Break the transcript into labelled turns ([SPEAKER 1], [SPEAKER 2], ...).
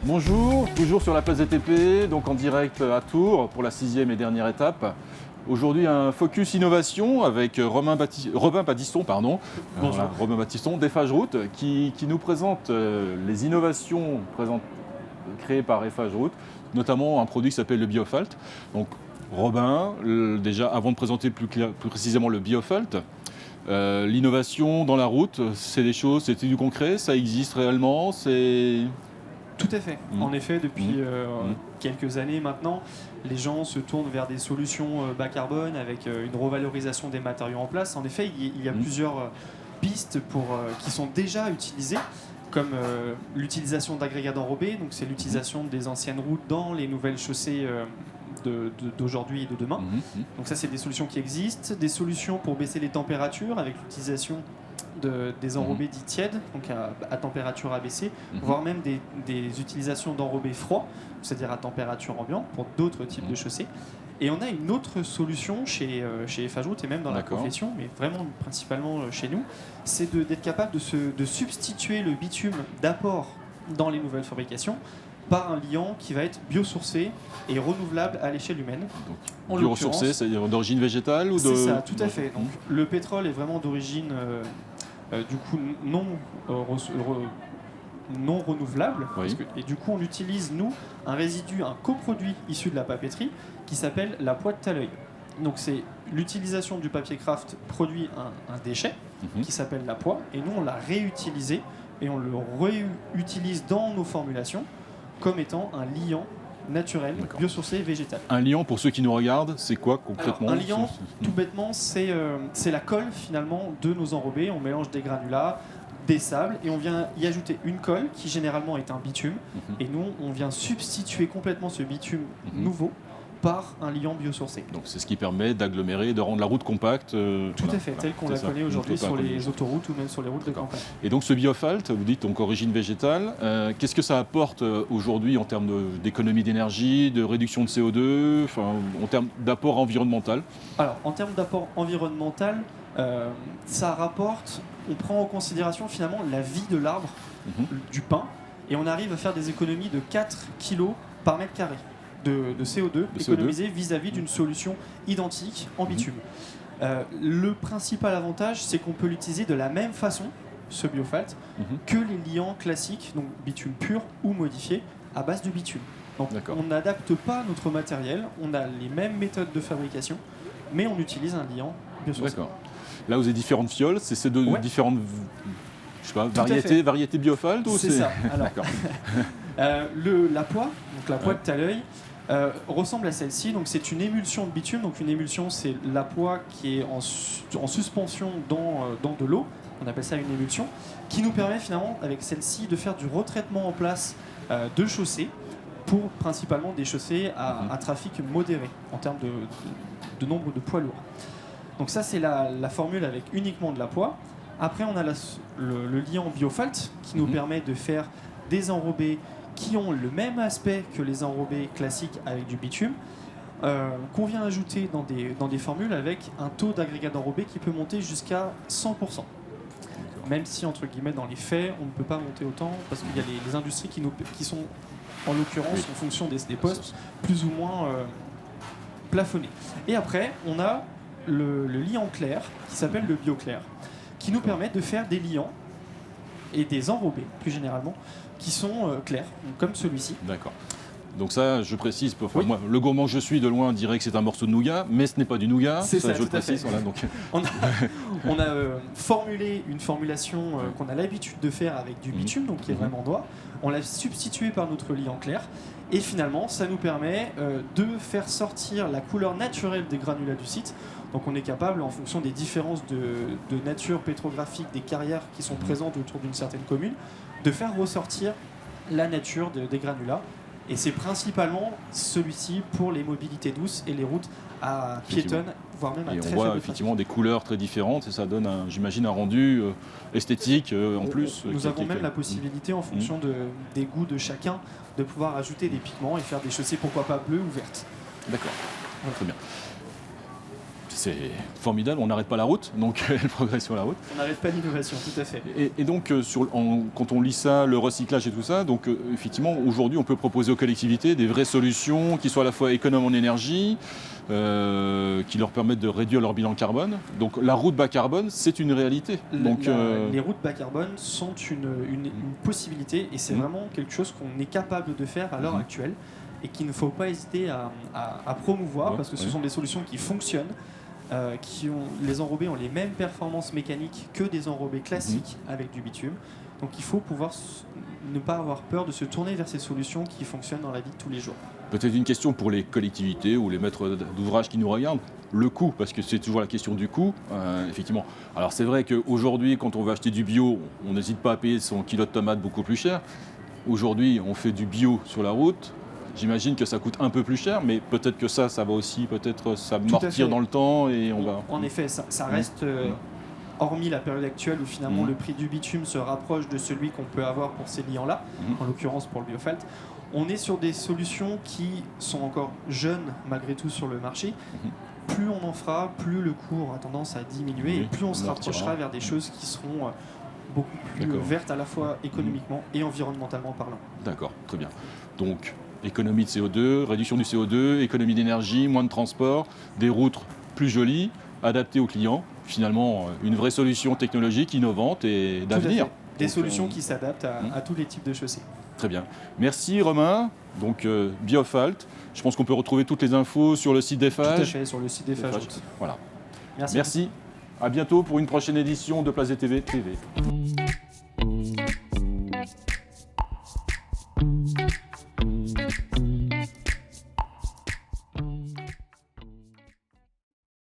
[SPEAKER 1] Bonjour, toujours sur la place DTP, donc en direct à Tours pour la 6e et dernière étape. Aujourd'hui, un focus innovation avec Robin Battiston, Robin Battiston d'Eiffage Route qui nous présente les innovations créées par Eiffage Route, notamment un produit qui s'appelle le Biophalt. Donc Robin, déjà avant de présenter plus précisément le Biophalt, l'innovation dans la route, c'est des choses, c'est du concret, ça existe réellement, c'est...
[SPEAKER 2] Tout à fait. En effet, depuis quelques années maintenant, les gens se tournent vers des solutions bas carbone avec une revalorisation des matériaux en place. En effet, il y a plusieurs pistes qui sont déjà utilisées, comme l'utilisation d'agrégats d'enrobés. Donc, c'est l'utilisation des anciennes routes dans les nouvelles chaussées d'aujourd'hui et de demain. Donc ça, c'est des solutions qui existent. Des solutions pour baisser les températures avec l'utilisation des enrobés dits tièdes, donc à température abaissée, voire même des utilisations d'enrobés froids, c'est-à-dire à température ambiante, pour d'autres types de chaussées. Et on a une autre solution chez Eiffage Route et même dans la profession, mais vraiment principalement chez nous, c'est d'être capable de substituer le bitume d'apport dans les nouvelles fabrications par un liant qui va être biosourcé et renouvelable à l'échelle humaine.
[SPEAKER 1] Biosourcé, c'est-à-dire d'origine végétale ou de...
[SPEAKER 2] C'est ça, tout à fait. Donc, le pétrole est vraiment d'origine du coup non renouvelable. Et du coup, on utilise, nous, un résidu, un coproduit issu de la papeterie qui s'appelle la poix de talleuil. Donc, c'est l'utilisation du papier craft produit un déchet qui s'appelle la poix, et nous, on l'a réutilisé et on le réutilise dans nos formulations comme étant un liant naturel, biosourcé, végétal.
[SPEAKER 1] Un liant, pour ceux qui nous regardent, c'est quoi concrètement?
[SPEAKER 2] Un liant, tout bêtement, c'est la colle finalement de nos enrobés. On mélange des granulats, des sables, et on vient y ajouter une colle qui généralement est un bitume. Et nous, on vient substituer complètement ce bitume nouveau par un liant biosourcé.
[SPEAKER 1] Donc c'est ce qui permet d'agglomérer, de rendre la route compacte.
[SPEAKER 2] Tout à fait, telle qu'on la connaît aujourd'hui sur les autoroutes ou même sur les routes de campagne.
[SPEAKER 1] Et donc ce Biophalt, vous dites donc origine végétale, qu'est-ce que ça apporte aujourd'hui en termes d'économie d'énergie, de réduction de CO2, en termes d'apport environnemental?
[SPEAKER 2] Alors en termes d'apport environnemental, ça rapporte, on prend en considération finalement la vie de l'arbre, du pin, et on arrive à faire des économies de 4 kg par mètre carré de CO2 économisé vis-à-vis d'une solution identique en bitume. Le principal avantage, c'est qu'on peut l'utiliser de la même façon, ce Biophalt, que les liants classiques, donc bitume pur ou modifié, à base de bitume. Donc on n'adapte pas notre matériel, on a les mêmes méthodes de fabrication, mais on utilise un liant biosourcé.
[SPEAKER 1] D'accord. Là, vous avez différentes fioles, c'est ces deux différentes... Je sais pas, variété Biophalt ou
[SPEAKER 2] c'est ça. Alors, la poix, donc la poix de talleuil, ressemble à celle-ci. Donc c'est une émulsion de bitume. Donc une émulsion, c'est la poix qui est en suspension dans de l'eau. On appelle ça une émulsion, qui nous permet finalement, avec celle-ci, de faire du retraitement en place de chaussées pour principalement des chaussées à trafic modéré en termes de nombre de poids lourds. Donc ça, c'est la formule avec uniquement de la poix. Après, on a le liant Biophalt qui nous permet de faire des enrobés qui ont le même aspect que les enrobés classiques avec du bitume, qu'on vient ajouter dans des formules avec un taux d'agrégat d'enrobé qui peut monter jusqu'à 100%. Même si, entre guillemets, dans les faits, on ne peut pas monter autant, parce qu'il y a les industries qui sont, en l'occurrence, en fonction des postes, plus ou moins plafonnés. Et après, on a le liant clair, qui s'appelle le BioClair, qui nous permet de faire des liants et des enrobés, plus généralement, qui sont clairs, comme celui-ci.
[SPEAKER 1] D'accord. Donc ça, je précise, moi, le gourmand que je suis de loin dirait que c'est un morceau de nougat, mais ce n'est pas du nougat.
[SPEAKER 2] C'est ça,
[SPEAKER 1] je le précise. Voilà, donc.
[SPEAKER 2] On a formulé une formulation qu'on a l'habitude de faire avec du bitume, donc qui est vraiment noir. On l'a substitué par notre liant clair. Et finalement, ça nous permet de faire sortir la couleur naturelle des granulats du site. Donc on est capable, en fonction des différences de nature pétrographique des carrières qui sont présentes autour d'une certaine commune, de faire ressortir la nature des granulats. Et c'est principalement celui-ci pour les mobilités douces et les routes à piétonnes, voire même à très faible trafic.
[SPEAKER 1] On voit effectivement des couleurs très différentes et ça donne, j'imagine, un rendu esthétique en plus.
[SPEAKER 2] Nous avons même la possibilité, en fonction des goûts de chacun, de pouvoir ajouter des pigments et faire des chaussées, pourquoi pas bleues ou vertes.
[SPEAKER 1] D'accord, très bien. c'est formidable, on n'arrête pas la route, donc elle progresse sur la route.
[SPEAKER 2] On n'arrête pas l'innovation, tout à fait.
[SPEAKER 1] Et donc, quand on lit ça, le recyclage et tout ça, donc effectivement, aujourd'hui, on peut proposer aux collectivités des vraies solutions qui soient à la fois économes en énergie, qui leur permettent de réduire leur bilan carbone. Donc, la route bas carbone, c'est une réalité. Donc,
[SPEAKER 2] les routes bas carbone sont une possibilité et c'est vraiment quelque chose qu'on est capable de faire à l'heure actuelle et qu'il ne faut pas hésiter à promouvoir parce que ce sont des solutions qui fonctionnent. Les enrobés ont les mêmes performances mécaniques que des enrobés classiques avec du bitume. Donc il faut pouvoir ne pas avoir peur de se tourner vers ces solutions qui fonctionnent dans la vie de tous les jours.
[SPEAKER 1] Peut-être une question pour les collectivités ou les maîtres d'ouvrage qui nous regardent. Le coût, parce que c'est toujours la question du coût, effectivement. Alors c'est vrai qu'aujourd'hui, quand on veut acheter du bio, on n'hésite pas à payer son kilo de tomates beaucoup plus cher. Aujourd'hui, on fait du bio sur la route. J'imagine que ça coûte un peu plus cher, mais peut-être que ça va aussi peut-être s'amortir dans le temps et on va...
[SPEAKER 2] En effet, ça reste, hormis la période actuelle où finalement le prix du bitume se rapproche de celui qu'on peut avoir pour ces liants-là, en l'occurrence pour le Biofalt, on est sur des solutions qui sont encore jeunes malgré tout sur le marché. Plus on en fera, plus le coût aura tendance à diminuer et plus on se rapprochera vers des choses qui seront beaucoup plus vertes à la fois économiquement et environnementalement parlant.
[SPEAKER 1] D'accord, très bien. Donc, économie de CO2, réduction du CO2, économie d'énergie, moins de transport, des routes plus jolies, adaptées aux clients. Finalement, une vraie solution technologique, innovante et d'avenir.
[SPEAKER 2] Des solutions qui s'adaptent à tous les types de chaussées.
[SPEAKER 1] Très bien. Merci Romain. Donc Biofalt. Je pense qu'on peut retrouver toutes les infos sur le site d'Eiffage.
[SPEAKER 2] Tout à fait, sur le site d'Eiffage.
[SPEAKER 1] Voilà.
[SPEAKER 2] Merci.
[SPEAKER 1] À bientôt pour une prochaine édition de Place des TV TV.